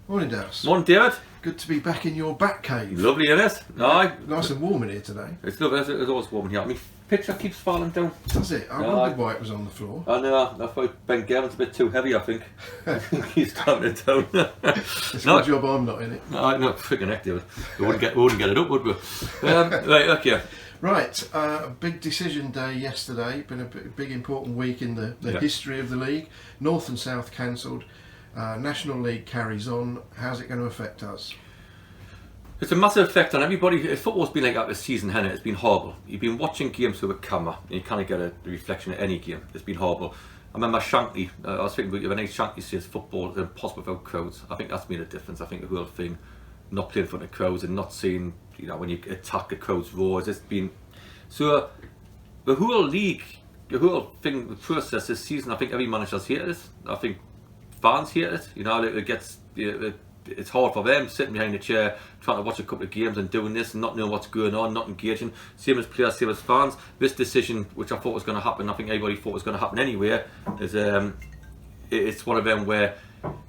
Morning, Dowse. Morning, David. Good to be back in your back cave. Lovely, isn't it? Aye. Nice and warm in here today. It's lovely. It's always warm in here. I mean, picture keeps falling down. Does it? I wondered why it was on the floor. I know. I thought Ben Gavin's a bit too heavy, I think. He's tapping it down. It's a good job I'm not in it. No, no, freaking heck, David. We wouldn't get it up, would we? Right, okay. Right, big decision day yesterday. Been a big important week in the history of the league. North and South cancelled. National League carries on. How's it going to affect us? It's a massive effect on everybody. Football's been like that this season, hasn't it? It's been horrible. You've been watching games through a camera, and you kind of get a reflection of any game. It's been horrible. I remember Shankly. I was thinking about when Shankly says football is impossible without crowds. I think that's made a difference. I think the whole thing, not playing in front of crowds and not seeing, when you attack the crowd's roars. It's been so. The whole league, the whole thing, the process this season. I think every manager's hated it. I think fans hate it. It gets. It's hard for them sitting behind the chair trying to watch a couple of games and doing this and not knowing what's going on, not engaging. Same as players, same as fans. This decision, which I thought was going to happen, I think everybody thought was going to happen anyway, is it's one of them where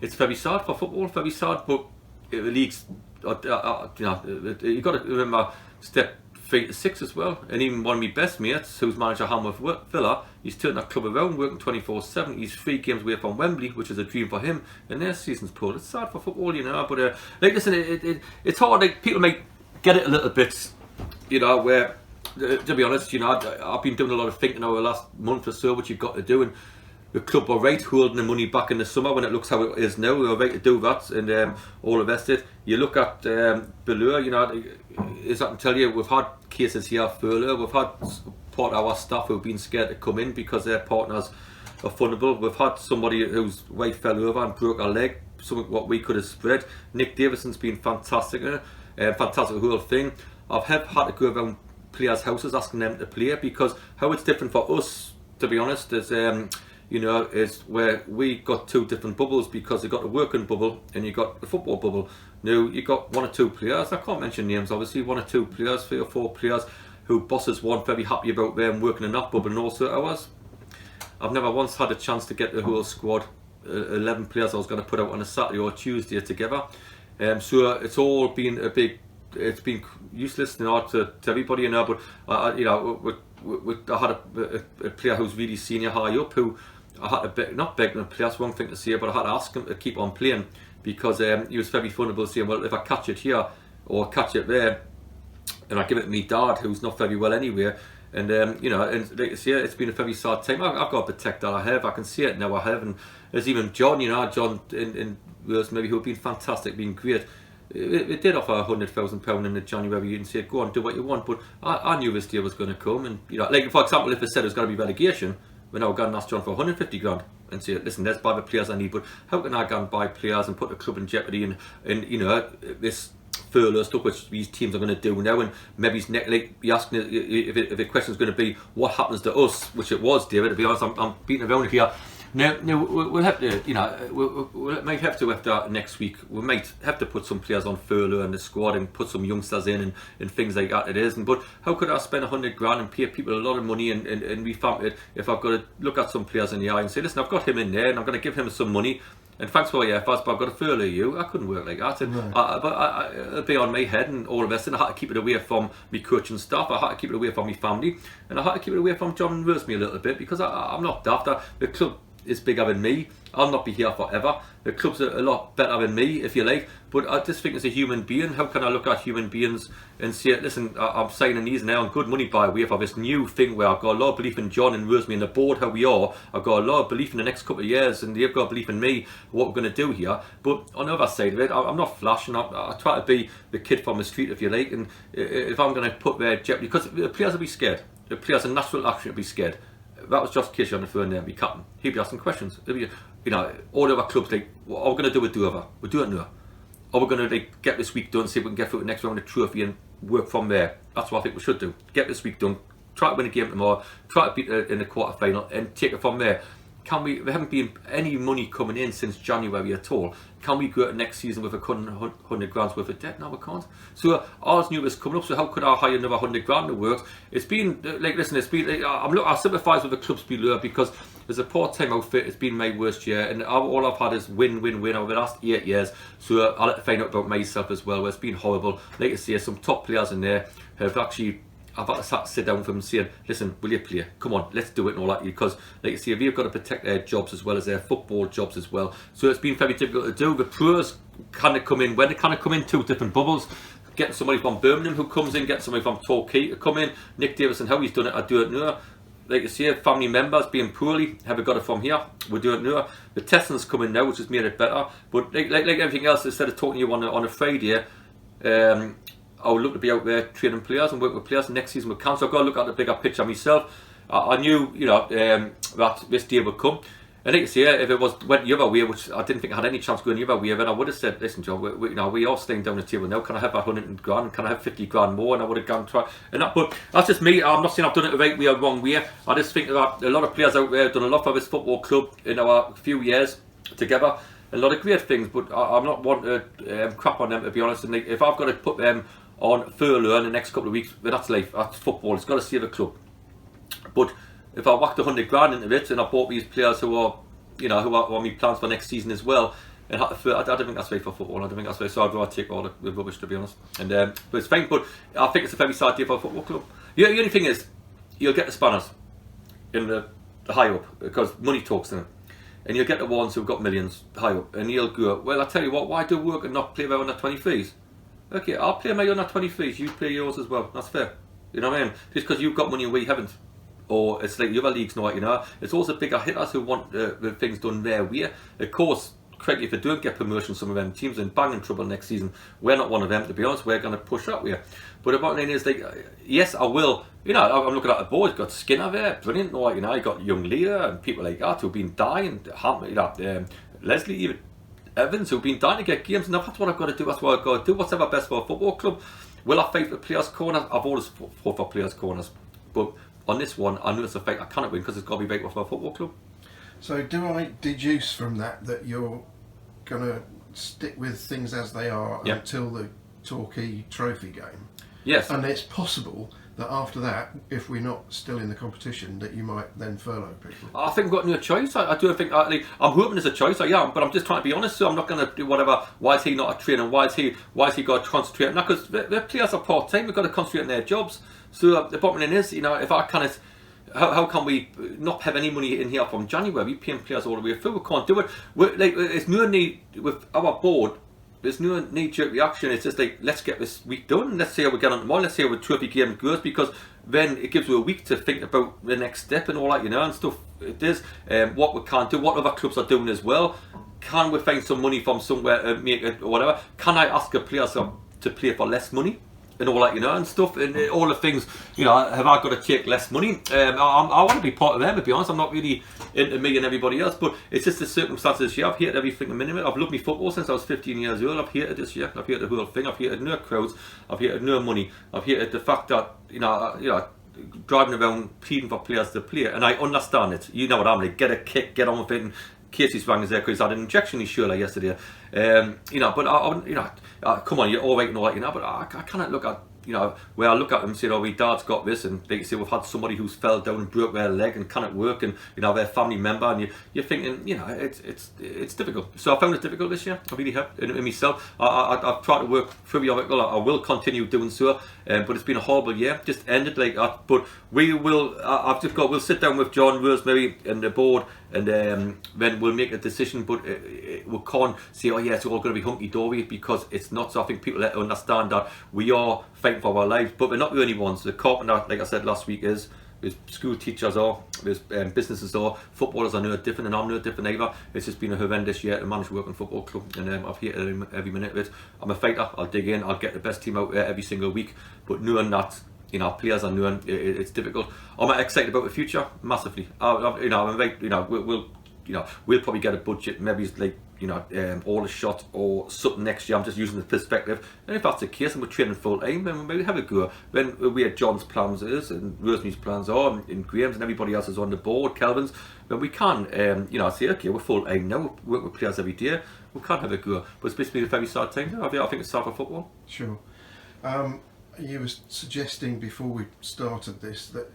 it's very sad for football, very sad. But the leagues, you've got to remember step 3 to 6 as well. And even one of my best mates, who's manager Hamworth Villa, he's turned that club around, working 24/7. He's 3 games away from Wembley, which is a dream for him. And their season's pulled. It's sad for football, But listen, it's hard. Like, people might get it a little bit, where to be honest, I've been doing a lot of thinking over the last month or so, what you've got to do. And the club are right holding the money back in the summer when it looks how it is now. We're right to do that, and all the rest of it. You look at below, as I can tell you, we've had cases here furlough. We've had part of our staff who've been scared to come in because their partners are vulnerable. We've had somebody whose wife fell over and broke her leg, something what we could have spread. Nick Davison's been fantastic, fantastic whole thing. I've had to go around players' houses asking them to play, because how it's different for us, to be honest, is is where we got 2 different bubbles, because you got the working bubble and you got the football bubble. Now you got 1 or 2 players, I can't mention names obviously, 1 or 2 players, 3 or 4 players who bosses weren't very happy about them working in that bubble, and also ours. I've never once had a chance to get the whole squad, 11 players I was going to put out on a Saturday or Tuesday together. So it's all been it's been useless to everybody, but I had a player who's really senior high up, who I had to not beg him to play, that's the wrong thing to say, but I had to ask him to keep on playing, because he was very vulnerable, saying, well, if I catch it here or catch it there, and I give it to me dad, who's not very well anyway, and and like I say, it's been a very sad time. I've got to protect that I have. I can see it now. I have, and there's even John, John in Wales maybe, who've been fantastic, been great. It did offer £100,000 in the January and said, go on, do what you want, but I knew this day was going to come, and like for example, if it said it was going to be relegation, we're now going to ask John for 150 grand and say, listen, there's buy the players I need, but how can I go and buy players and put the club in jeopardy, and this furlough stuff which these teams are going to do now, and maybe he's you're asking if the question is going to be what happens to us, which it was, David. To be honest, I'm beating around here. Now we'll have to, we might have to, after next week, we might have to put some players on furlough in the squad and put some youngsters in and things like that. It is, but how could I spend 100 grand and pay people a lot of money and be family if I've got to look at some players in the eye and say, listen, I've got him in there and I'm going to give him some money, and thanks for your efforts, but I've got to furlough you. I couldn't work like that, and it'd be on my head and all of this, and I had to keep it away from me coaching staff. I had to keep it away from my family, and I had to keep it away from John and Rosemary a little bit, because I'm not daft. The club is bigger than me. I'll not be here forever. The club's a lot better than me, if you like, but I just think as a human being, how can I look at human beings and say, listen, I'm signing these now on good money by way for this new thing where I've got a lot of belief in John and Rosemary and the board, how we are. I've got a lot of belief in the next couple of years, and they've got belief in me, what we're going to do here. But on the other side of it, I'm not flashing. I try to be the kid from the street, if you like, and if I'm going to put their jeopardy, because the players will be scared. The players are natural action to be scared. That was just Casey on the phone there, be captain. He'd be asking questions. He'd be, all the other clubs, like, what are we going to do with Dover? We'll do it now. Are we going to get this week done, see if we can get through the next round of the trophy and work from there? That's what I think we should do. Get this week done, try to win a game tomorrow, try to beat it in the quarter final, and take it from there. There haven't been any money coming in since January at all. Can we go to next season with 100 grand's worth of debt? No, we can't. So ours knew it was coming up, so how could I hire another 100 grand to work? It's been, listen, it's been, I sympathise with the clubs below, because as a part-time outfit, it's been my worst year, and all I've had is win over the last 8 years. So I'll have to find out about myself as well, where it's been horrible. Like I say, some top players in there have actually, I've had to sit down with them and saying, listen, will you play? Come on, let's do it and all that. Because, like you say, we've got to protect their jobs as well as their football jobs as well. So it's been very difficult to do. The pros kind of come in, when they kind of come in two different bubbles. Getting somebody from Birmingham who comes in, getting somebody from Torquay to come in. Nick Davison, how he's done it, I don't know. Like I say, family members being poorly, have we got it from here? We don't know. The testing's coming now, which has made it better. But like everything else, instead of talking to you on a Friday, I would look to be out there training players and work with players. Next season with council, I've got to look at the bigger picture myself. I knew, that this day would come. And like I say, if it went the other way, which I didn't think I had any chance going the other way, then I would have said, listen, John, we are staying down the table now. Can I have 100 grand? Can I have 50 grand more? And I would have gone try. And that, but that's just me. I'm not saying I've done it the right way or wrong way. I just think that a lot of players out there have done a lot for this football club in our few years together. A lot of great things, but I'm not wanting to crap on them, to be honest. And if I've got to put them on furlough in the next couple of weeks, then that's life. That's football. It's got to save the club. But if I whacked 100 grand into it and I bought these players who are on my plans for next season as well, and I don't think that's right for football. I don't think that's right. So I'd rather take all the rubbish, to be honest. And but it's fine. But I think it's a very sad day for a football club. The only thing is, you'll get the spanners in the high up because money talks in it, and you'll get the ones who've got millions high up, and you'll go, well, I tell you what, why do work and not play their under 23s? Okay, I'll play my under 23s. You play yours as well. That's fair. You know what I mean? Just because you've got money and we haven't. Or it's like the other leagues know, it's also bigger hitters who want the things done their way. Of course, correctly, if they don't get promotion, some of them teams are in banging trouble next season. We're not one of them, to be honest. We're going to push that way. But the bottom line is, like, yes, I will. I'm looking at the board. Got Skinner there, brilliant. You got young Leah and people like that who've been dying. Leslie, even Evans, who've been dying to get games. And that's what I've got to do. That's what I've got to do. Whatever best for a football club. Will I fight for players' corners? I've always fought for players' corners, but on this one, I know it's a fight I cannot win because it's got to be right for a football club. So do I deduce from that you're going to stick with things as they are until the Torquay Trophy game? Yes. And it's possible that after that, if we're not still in the competition, that you might then furlough people. I think we've got no choice. I do think, I'm hoping there's a choice, I am, but I'm just trying to be honest, so I'm not going to do whatever. Why is he not a trainer? Why is he got to concentrate on that? Because the players are part-time, we've got to concentrate on their jobs. So the bottom line is, if I kind of, how can we not have any money in here from January? We're paying players all the way through. We can't do it. There's no need with our board. There's no knee-jerk reaction. It's just like, let's get this week done. Let's see how we get on tomorrow. Let's see how the trophy game goes, because then it gives you a week to think about the next step and all that, and stuff. It is what we can't do, what other clubs are doing as well. Can we find some money from somewhere and make it or whatever? Can I ask a player to play for less money? And all that, and stuff, and all the things, have I got to take less money? I want to be part of them, to be honest. I'm not really into me and everybody else, but it's just the circumstances this year. I've hated everything a minute. I've loved my football since I was 15 years old. I've hated this year. I've hated the whole thing. I've hated no crowds. I've hated no money. I've hated the fact that, driving around pleading for players to play, and I understand it. You know what I'm like, get a kick, get on with it, and Casey's rang us there because he had an injection in his shoulder yesterday. But come on, you're all right and all that, but I cannot look at, where I look at them and say, oh, my dad's got this, and like you say, we've had somebody who's fell down and broke their leg and cannot work, and their family member, and you're thinking, it's difficult. So I found it difficult this year. I really have in myself. I've tried to work through the article. I will continue doing so, but it's been a horrible year. Just ended like that. But we will. We'll sit down with John, Rosemary, and the board, and then we'll make a decision. But we can't say, oh yeah, it's all going to be hunky dory, because it's not. So I think people understand that we are fighting for our lives, but we're not the only ones. The carpenter, like I said last week, there's school teachers are, there's businesses are, footballers are no different, and I'm no different either. It's just been a horrendous year to manage working football club, and I've hated every minute of it. I'm a fighter. I'll dig in. I'll get the best team out there every single week. But knowing that, players are knowing it's difficult. I'm excited about the future massively. We'll probably get a budget, maybe it's like all a shot or something next year. I'm just using the perspective, and if that's the case and we're training full time, then maybe have a go. When we had John's plans is, and Rosemary's plans are, and Graham's and everybody else is on the board, Kelvin's, then we can say, okay, we're full time now, we work with players every day, we can't have a go. But it's basically a very sad time. I think it's sad for football. Sure. You were suggesting before we started this that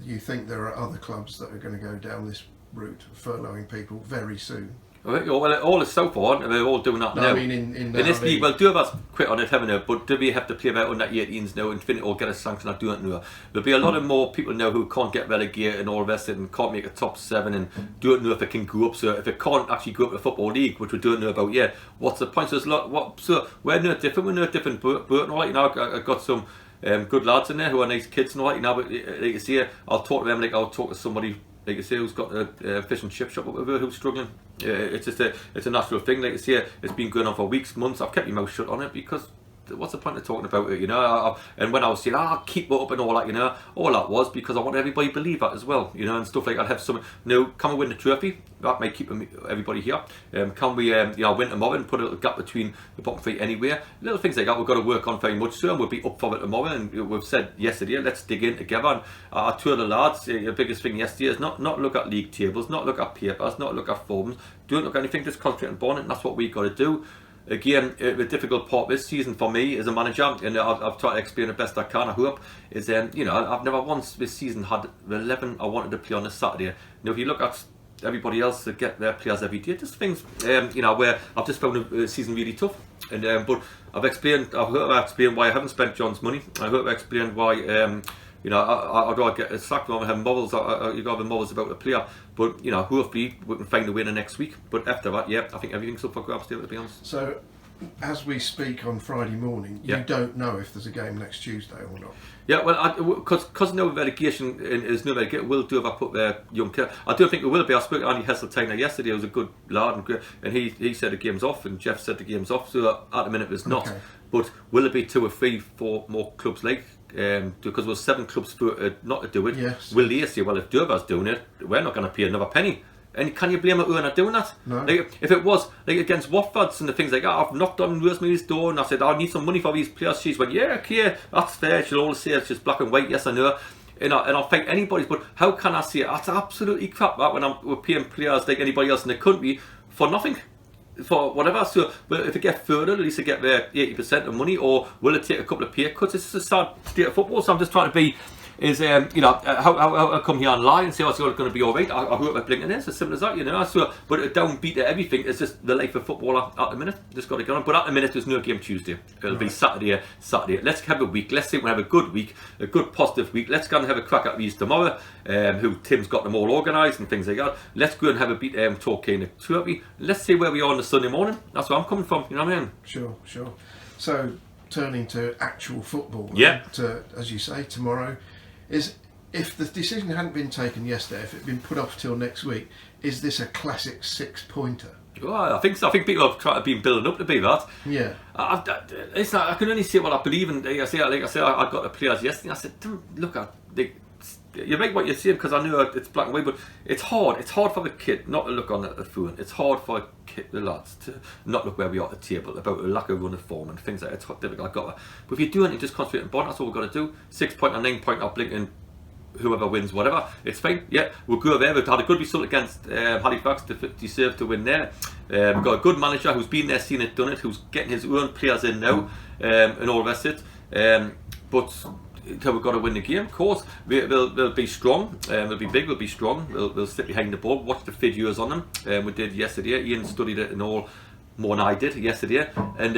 you think there are other clubs that are going to go down this route, furloughing people very soon. Well, all is so far, and we're all doing that No, now. I mean in this league, well, two of us quit on it, haven't we? But do we have to play about under 18s now and or get a sanction or do it now? There'll be a lot of more people now who can't get relegated and all the rest of it and can't make a top 7 and do it now if it can go up. So if it can't actually go up to the Football League, which we don't know about yet, what's the point? So we're no different. We're no different. Burton, all that, I've got some good lads in there who are nice kids and all that, but like you see, I'll talk to them like I'll talk to somebody, like you say, who's got a fish and chip shop or whatever, who's struggling. It's just it's a natural thing. Like you say, it's been going on for weeks, months. I've kept my mouth shut on it because what's the point of talking about it, and when I was saying, keep it up and all that, all that was because I want everybody to believe that as well, and stuff like that. Have some, can we win the trophy? That might keep everybody here. Can we, win tomorrow and put a little gap between the bottom 3 anywhere? Little things like that we've got to work on very much so, and we'll be up for it tomorrow. And we've said yesterday, let's dig in together. And our two of the lads, the biggest thing yesterday is not look at league tables, not look at papers, not look at forums, don't look at anything, just concentrate on bond, and that's what we've got to do. Again, the difficult part this season for me as a manager, and I've tried to explain it best I can, I hope, is I've never once this season had the 11 I wanted to play on a Saturday. If you look at everybody else that get their players every day, just things, where I've just found the season really tough. And but I hope I've explained why I haven't spent John's money. I hope I explained why I'd rather get a sack rather than have models. You got the models about the player, but hopefully we can find a winner next week. But after that, I think everything's up for grabs still, to be honest. So, as we speak on Friday morning, you don't know if there's a game next Tuesday or not. Yeah, well, because no relegation is no relegation, we'll do if I put their young kid. I don't think we will be. I spoke to Andy Hesseltine yesterday. He was a good lad, and he said the game's off, and Jeff said the game's off. So at the minute it's not. Okay. But will it be 2 or 3, 4 more clubs like? Because there's 7 clubs for not to do it. Yes. Will they say, well, if Dover's doing it, we're not going to pay another penny? And can you blame it when they're doing that? No. Like, if it was like against Watford's and the things like that, I've knocked on Rosemary's door and I said, I need some money for these players. She's went, yeah, okay, that's fair. She'll always say it's just black and white, yes I know. And I'll fight anybody's, but how can I say that's absolutely crap that when we're paying players like anybody else in the country for nothing? For whatever, so if it get further, at least they get their 80% of money, or will it take a couple of pay cuts? It's just a sad state of football. So I'm just trying to be, how come here and lie and say, it's going to be all right. I hope I'm blinking is as simple as that, So, but a downbeat to everything is just the life of footballer at the minute. Just got to get on. But at the minute, there's no game Tuesday. It'll be Saturday. Let's have a week. Let's see if we have a good week, a good positive week. Let's go and have a crack at these tomorrow. Who Tim's got them all organised and things like that. Let's go and have a beat Torquay and Turkey. Let's see where we are on the Sunday morning. That's where I'm coming from. You know what I mean? Sure. So turning to actual football. As you say, tomorrow. Is if the decision hadn't been taken yesterday, if it had been put off till next week, is this a classic 6-pointer? Well, I think so. I think people have been building up to be that. Yeah. It's not, I can only say what I believe in. Like I say, I got the players yesterday. I said, look at you make what you're saying because I know it's black and white, but it's hard. It's hard for the kid not to look on the phone. It's hard for the lads to not look where we are at the table about a lack of running form and things like that. It's difficult. I got that. But if you're doing it, just concentrate on bond. That's all we've got to do. 6 point or 9 point, I'll blink in. Whoever wins, whatever, it's fine. Yeah, we'll go there. We've had a good result against Halifax to deserve to win there. We've got a good manager who's been there, seen it, done it, who's getting his own players in now, and all the rest of it. But we've got to win the game, of course. We'll be strong. We'll be big. We'll be strong. We'll sit behind the ball. Watch the videos on them. We did yesterday. Ian studied it and all. More than I did yesterday, and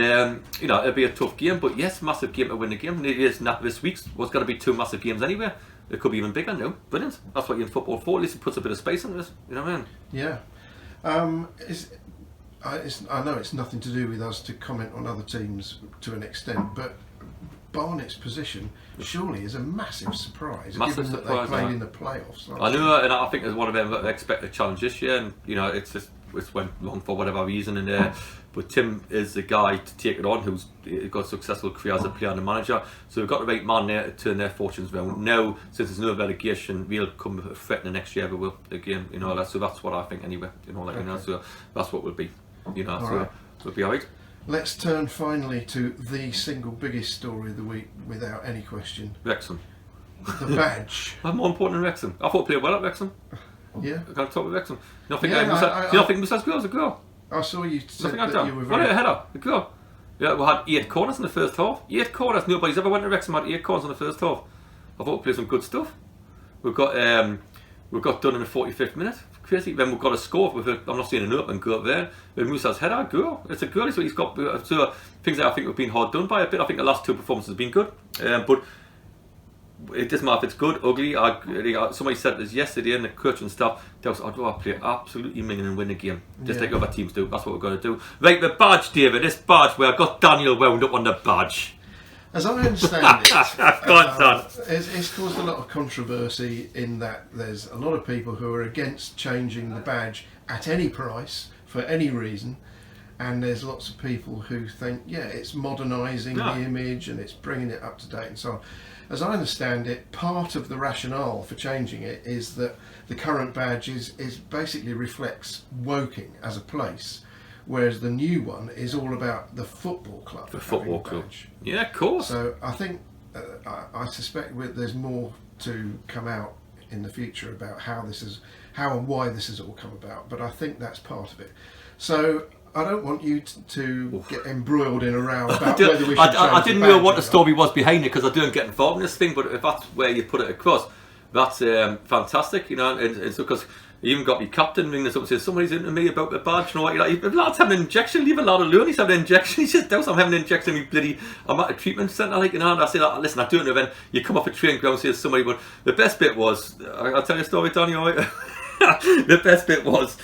it'll be a tough game. But yes, massive game to win the game. It is not this week's. Was going to be 2 massive games anyway. It could be even bigger now. Brilliant. That's what you're in football for. At least it puts a bit of space in this. You know what I mean? Yeah. I know it's nothing to do with us to comment on other teams to an extent, but Barnet's position surely is a massive surprise, given that they played in the playoffs. I know, and I think there's one of them that expect a challenge this year, and it's just. It went wrong for whatever reason, and but Tim is the guy to take it on, who's got a successful career as a player and a manager. So we've got the right man there to turn their fortunes around. Now, since there's no relegation, we'll come a threat in the next year, but we'll again, so that's what I think anyway. So that's what we'll be, so we'll be alright. Let's turn finally to the single biggest story of the week, without any question. Wrexham. The badge. I'm more important than Wrexham. I thought we played well at Wrexham. Yeah. I can't talk with Wrexham. Nothing besides girls, a girl. I saw you said that you were very... What a header, a girl. Yeah, we had 8 corners in the first half. 8 corners. Nobody's ever went to Wrexham had 8 corners in the first half. I thought we played some good stuff. We've got done in the 45th minute. crazy. Then we've got a score. I'm not seeing an open go up there. When Musa's header, go. It's a goal. So he's got so things that I think have been hard done by a bit. I think the last 2 performances have been good, but it doesn't matter if it's good, ugly. Somebody said this yesterday in the coach and stuff. Dowse, I'd rather play absolutely minging and win the game, just like other teams do. That's what we're going to do. Right, the badge, David. This badge where I got Daniel wound up on the badge. As I understand it, it's caused a lot of controversy in that there's a lot of people who are against changing the badge at any price for any reason, and there's lots of people who think, it's modernising the image and it's bringing it up to date and so on. As I understand it, part of the rationale for changing it is that the current badge is basically reflects Woking as a place, whereas the new one is all about the football club. The football club. Yeah, of course. So I think, I suspect there's more to come out in the future about how and why this has all come about. But I think that's part of it. So I don't want you to get embroiled in a row about whether we should change I didn't the know badge what the story was behind it, because I don't get involved in this thing. But if that's where you put it across, that's fantastic, and so because. He even got me captain ringing us up and says, somebody's into me about the badge and all that. If the lad's having an injection, leave a lad alone. He's having an injection. He says, Dowse, I'm having an injection. I'm at a treatment centre. And I said, listen, I don't know. Then you come off a training ground and says somebody, but the best bit was, I'll tell you a story, Danny, all right? The best bit was,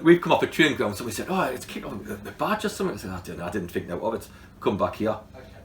we've come off a training ground and somebody said, it's kicked off the badge or something. I said, I didn't think of it. Come back here.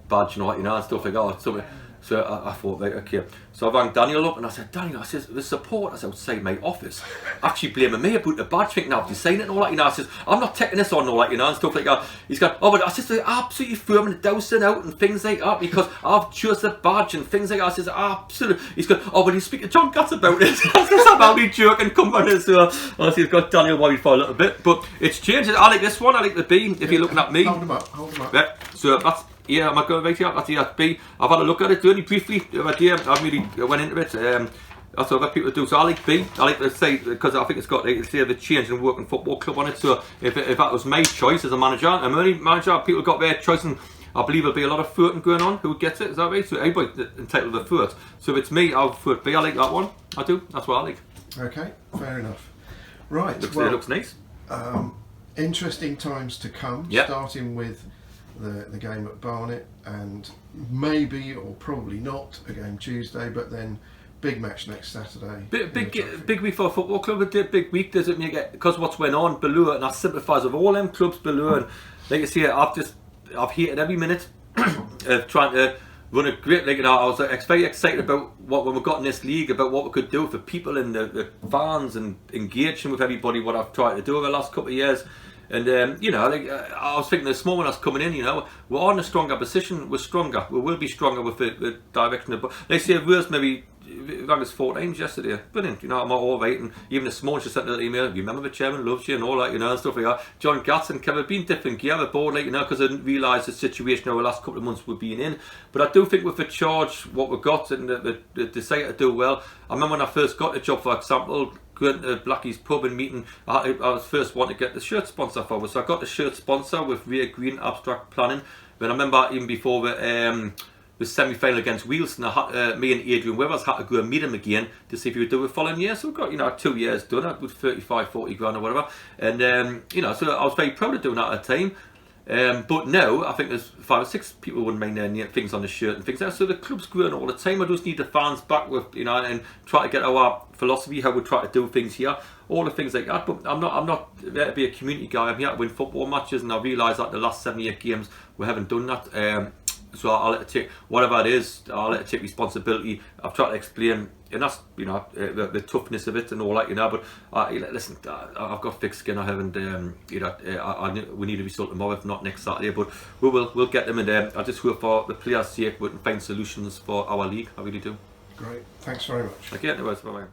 Badge and all that, and stuff like that. Something. So I thought, right, okay. So I rang Daniel up and I said, Daniel, the supporters outside my office actually blaming me about the badge, thinking I've designed it and all that, I says, I'm not taking this on and all that, and stuff like that. He's going, but I says, they're absolutely firming the Dowsing out and things like that because I've chosen the badge and things like that. I says, absolutely. He's going, but you speak to John Gatz about it. I says, I'm only joking, come on. So honestly, he's got Daniel worried for a little bit, but it's changed. I like this one, I like the B, if you're looking at me. Hold him up. Yeah, so that's, am I going right here? That's the B. I've had a look at it only briefly. I really went into it. That's what other people do. So I like B. I like to say, because I think it's got the change in Working Football Club on it. So if that was my choice as a manager, I'm only manager, people got their choice, and I believe there'll be a lot of flirting going on. Who gets it? Is that right? So everybody's entitled to flirt. So if it's me, I'll flirt B. I like that one. I do. That's what I like. Okay, fair enough. Right. It looks nice. Interesting times to come. Yep. Starting with the game at Barnet, and maybe or probably not a game Tuesday, but then big match next Saturday. Big week for a football club. A big week, does it make it? Because what's went on below, and I sympathise with all them clubs below. And like I say, I've hated every minute of trying to run a great league. I was very excited about when we got in this league, about what we could do for people and the fans and engaging with everybody. What I've tried to do over the last couple of years. And I was thinking this moment I was coming in, we're in a stronger position, we're stronger, we will be stronger with the direction of, they say Wales maybe rang us 4 times yesterday, brilliant, I'm all right, and even this morning she sent an email, you remember the chairman loves you and all that, and stuff like that. John Gatz and Kevin been different gear, the board, because I didn't realise the situation over the last couple of months we've been in, but I do think with the charge, what we've got, and the desire to do well, I remember when I first got the job, for example, going to Blackie's pub and meeting, I was first one to get the shirt sponsor for us. So I got the shirt sponsor with Ray Green Abstract Planning. But I remember even before the semi-final against Wealdstone, me and Adrian Withers had to go and meet him again to see if he would do it the following year. So we got 2 years done, with 35-40 grand or whatever. And so I was very proud of doing that at the time. But now I think there's 5 or 6 people wouldn't mind their things on the shirt and things like that. So the club's growing all the time. I just need the fans back with and try to get our philosophy, how we try to do things here, all the things like that. But I'm not there to be a community guy. I'm here to win football matches, and I realise that the last 78 games we haven't done that. So I'll let it take whatever it is. I'll let it take responsibility. I've tried to explain, and that's the toughness of it and all that, But listen, I've got thick skin. I haven't, we need a result tomorrow, if not next Saturday. But we'll get them in there. I just hope for the players' sake we can find solutions for our league. I really do. Great. Thanks very much. Okay, no worries. Bye bye.